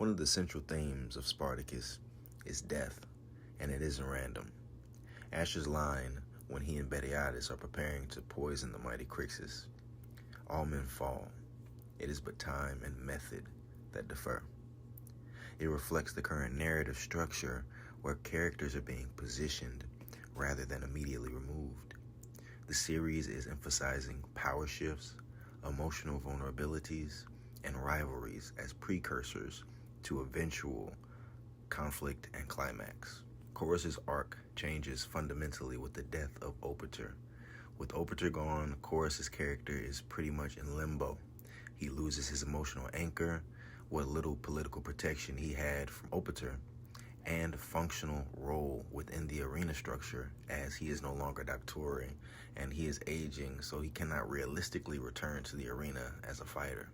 One of the central themes of Spartacus is death, and it isn't random. Ashur's line, when he and Batiatus are preparing to poison the mighty Crixus, all men fall. It is but time and method that differ. It reflects the current narrative structure where characters are being positioned rather than immediately removed. The series is emphasizing power shifts, emotional vulnerabilities, and rivalries as precursors to eventual conflict and climax. Korris' arc changes fundamentally with the death of Opiter. With Opiter gone, Korris' character is pretty much in limbo. He loses his emotional anchor, what little political protection he had from Opiter, and functional role within the arena structure, as he is no longer Doctore and he is aging, so he cannot realistically return to the arena as a fighter,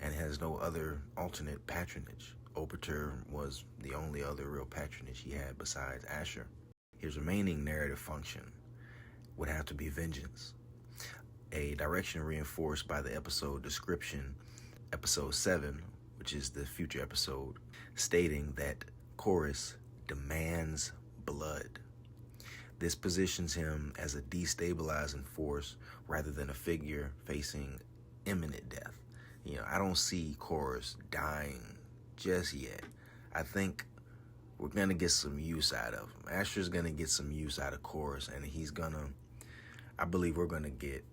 and has no other alternate patronage. Opiter was the only other real patronage he had besides Ashur. His remaining narrative function would have to be vengeance, a direction reinforced by the episode description, episode 7, which is the future episode, stating that Korris demands blood. This positions him as a destabilizing force rather than a figure facing imminent death. I don't see Korris dying just yet. I think we're going to get some use out of him. Ashur's going to get some use out of Korris, and I believe we're going to get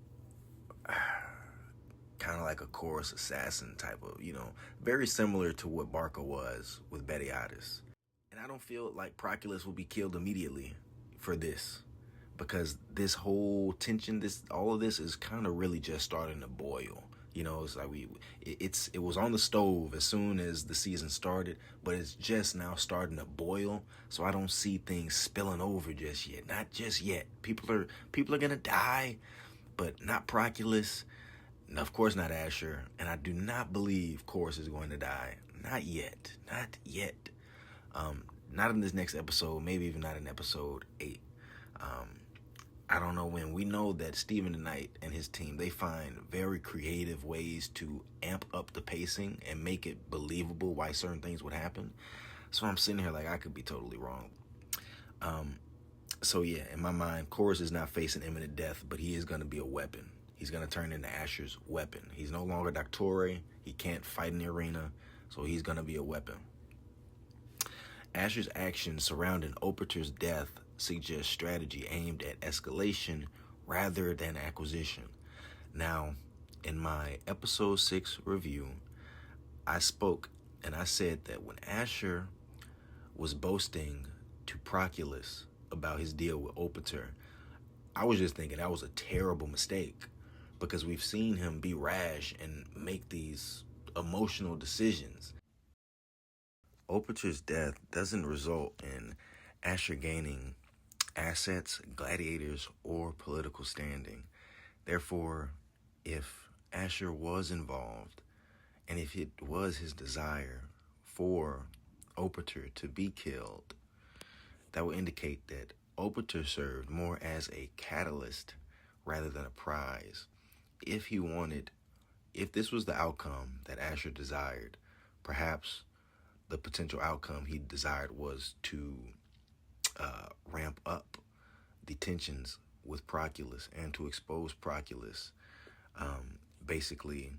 kind of like a Korris assassin type of, very similar to what Barca was with Batiatus. And I don't feel like Proculus will be killed immediately for this, because this whole tension, all of this is kind of really just starting to boil. It's like it was on the stove as soon as the season started, but it's just now starting to boil. So I don't see things spilling over just yet. Not just yet. People are gonna die, but not Proculus. And of course not Ashur. And I do not believe Korris is going to die. Not yet. Not yet. Not in this next episode. Maybe even not in episode 8. I don't know when. We know that Stephen the Knight and his team, they find very creative ways to amp up the pacing and make it believable why certain things would happen. So I'm sitting here like I could be totally wrong. So yeah, in my mind, Korris is not facing imminent death, but he is going to be a weapon. He's going to turn into Ashur's weapon. He's no longer Doctore. He can't fight in the arena, so he's going to be a weapon. Ashur's actions surrounding Opiter's death suggest strategy aimed at escalation rather than acquisition. Now, in my episode 6 review, I spoke and I said that when Ashur was boasting to Proculus about his deal with Opiter, I was just thinking that was a terrible mistake, because we've seen him be rash and make these emotional decisions. Opiter's death doesn't result in Ashur gaining assets, gladiators, or political standing. Therefore, if Ashur was involved, and if it was his desire for Opiter to be killed, that would indicate that Opiter served more as a catalyst rather than a prize. If this was the outcome that Ashur desired, perhaps the potential outcome he desired was to ramp up the tensions with Proculus and to expose Proculus basically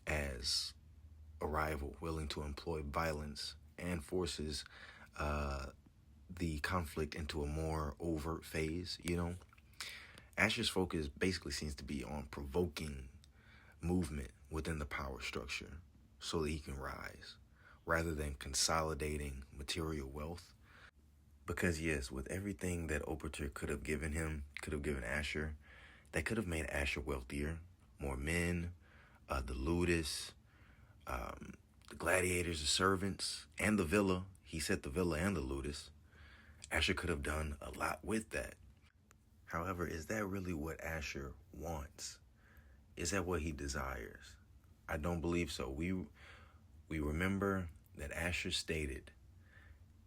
as a rival willing to employ violence and forces the conflict into a more overt phase. Ashur's focus basically seems to be on provoking movement within the power structure so that he can rise, rather than consolidating material wealth. Because yes, with everything that Opiter could have given Ashur, that could have made Ashur wealthier, more men, the ludus, the gladiators, the servants, and the villa. He said the villa and the ludus. Ashur could have done a lot with that. However, is that really what Ashur wants? Is that what he desires? I don't believe so. We remember that Ashur stated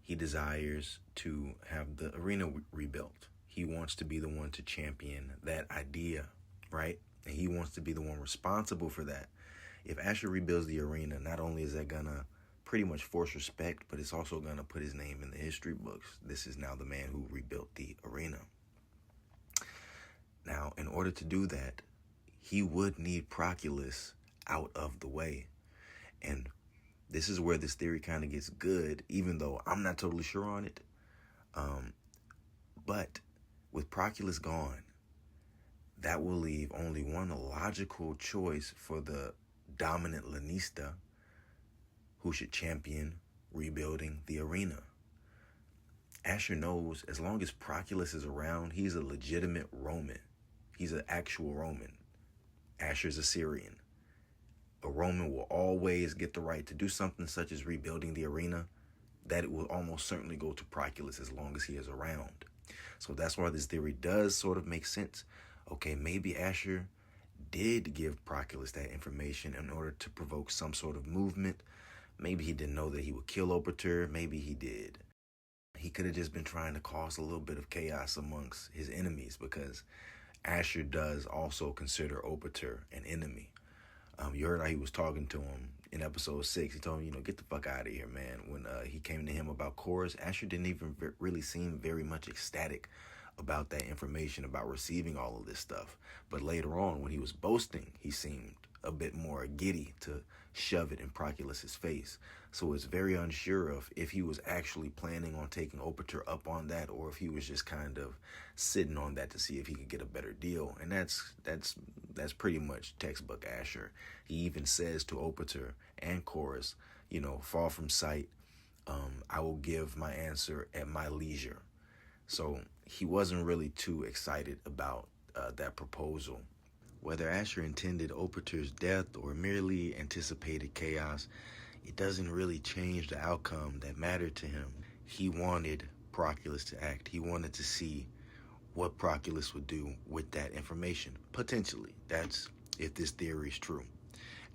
he desires to have the arena rebuilt. He wants to be the one to champion that idea, right? And he wants to be the one responsible for that. If Ashur rebuilds the arena, not only is that gonna pretty much force respect, but it's also going to put his name in the history books. This is now the man who rebuilt the arena. Now, in order to do that, he would need Proculus out of the way. And this is where this theory kind of gets good, even though I'm not totally sure on it. But with Proculus gone, that will leave only one logical choice for the dominant Lanista who should champion rebuilding the arena. Ashur knows as long as Proculus is around, he's a legitimate Roman. He's an actual Roman. Ashur's Assyrian. A Roman will always get the right to do something such as rebuilding the arena. That it will almost certainly go to Proculus as long as he is around. So that's why this theory does sort of make sense. Okay, maybe Ashur did give Proculus that information in order to provoke some sort of movement. Maybe he didn't know that he would kill Opiter. Maybe he did. He could have just been trying to cause a little bit of chaos amongst his enemies, because Ashur does also consider Opiter an enemy. You heard how he was talking to him in episode 6. He told him, get the fuck out of here, man. When he came to him about Korris, Ashur didn't even really seem very much ecstatic about that information, about receiving all of this stuff. But later on, when he was boasting, he seemed a bit more giddy to shove it in Proculus's face. So it's very unsure of if he was actually planning on taking Opiter up on that, or if he was just kind of sitting on that to see if he could get a better deal. And that's pretty much textbook Ashur. He even says to Opiter and Korris, fall from sight. I will give my answer at my leisure. So he wasn't really too excited about that proposal. Whether Ashur intended Opiter's death or merely anticipated chaos, it doesn't really change the outcome that mattered to him. He wanted Proculus to act. He wanted to see what Proculus would do with that information, potentially. That's if this theory is true.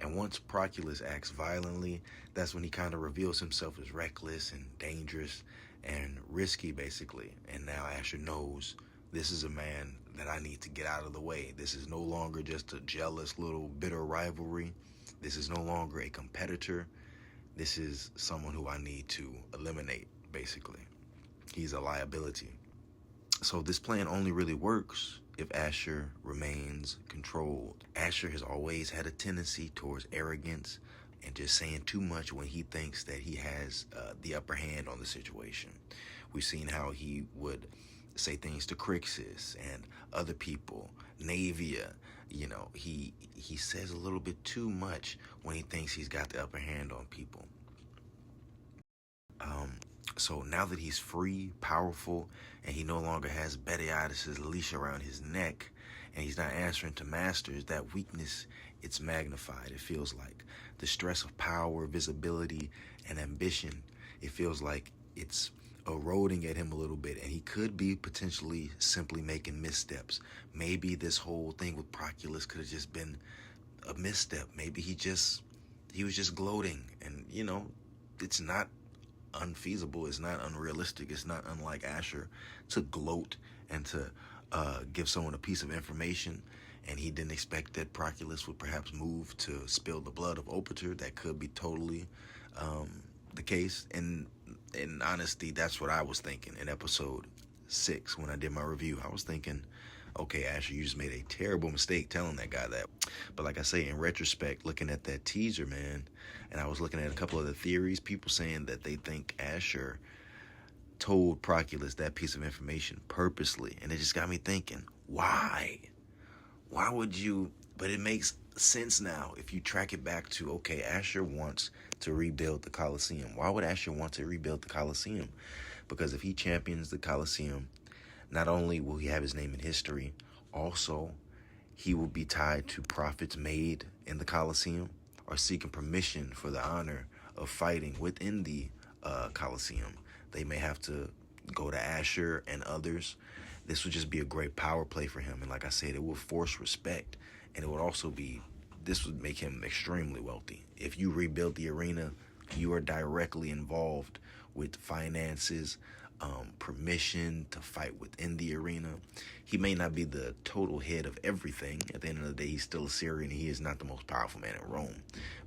And once Proculus acts violently, that's when he kind of reveals himself as reckless and dangerous and risky, basically. And now Ashur knows this is a man that I need to get out of the way. This is no longer just a jealous little bitter rivalry. This is no longer a competitor. This is someone who I need to eliminate, basically. He's a liability. So this plan only really works if Ashur remains controlled. Ashur has always had a tendency towards arrogance and just saying too much when he thinks that he has the upper hand on the situation. We've seen how he would say things to Crixus and other people, Navia. He says a little bit too much when he thinks he's got the upper hand on people. So now that he's free, powerful, and he no longer has Betiadus' leash around his neck, and he's not answering to masters, that weakness, it's magnified. It feels like the stress of power, visibility, and ambition, it feels like it's eroding at him a little bit, and he could be potentially simply making missteps. Maybe this whole thing with Proculus could have just been a misstep. Maybe he was just gloating, and it's not unfeasible, it's not unrealistic, it's not unlike Ashur to gloat and to give someone a piece of information, and he didn't expect that Proculus would perhaps move to spill the blood of Opiter. That could be totally the case. And in honesty, that's what I was thinking in episode 6 when I did my review. I was thinking, okay, Ashur, you just made a terrible mistake telling that guy that. But like I say, in retrospect, looking at that teaser, man, and I was looking at a couple of the theories, people saying that they think Ashur told Proculus that piece of information purposely. And it just got me thinking, why? Why would you? But it makes sense now if you track it back to, okay, Ashur wants to rebuild the Colosseum. Why would Ashur want to rebuild the Colosseum? Because if he champions the Colosseum, not only will he have his name in history, also he will be tied to prophets made in the Colosseum or seeking permission for the honor of fighting within the Colosseum. They may have to go to Ashur and others. This would just be a great power play for him. And like I said, it will force respect. And it would also this would make him extremely wealthy. If you rebuild the arena, you are directly involved with finances, permission to fight within the arena. He may not be the total head of everything. At the end of the day, he's still Assyrian. He is not the most powerful man in Rome,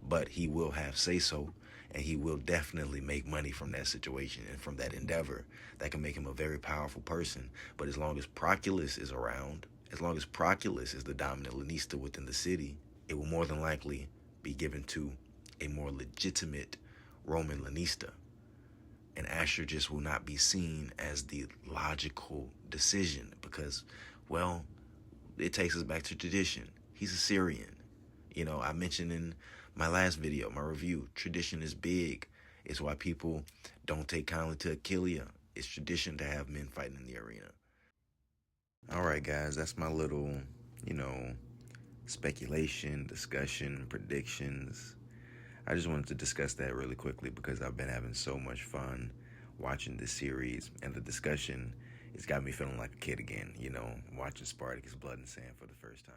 but he will have say-so. and he will definitely make money from that situation and from that endeavor. That can make him a very powerful person. But as long as Proculus is around, as long as Proculus is the dominant Lanista within the city, it will more than likely be given to a more legitimate Roman Lanista. And Ashur just will not be seen as the logical decision because, well, it takes us back to tradition. He's a Syrian. You know, I mentioned in my last video, my review, tradition is big. It's why people don't take kindly to Achillia. It's tradition to have men fighting in the arena. All right, guys, that's my little, speculation, discussion, predictions. I just wanted to discuss that really quickly because I've been having so much fun watching this series, and the discussion it's got me feeling like a kid again, watching Spartacus Blood and Sand for the first time.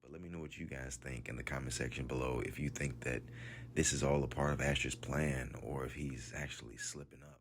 But let me know what you guys think in the comment section below, if you think that this is all a part of Ashur's plan or if he's actually slipping up.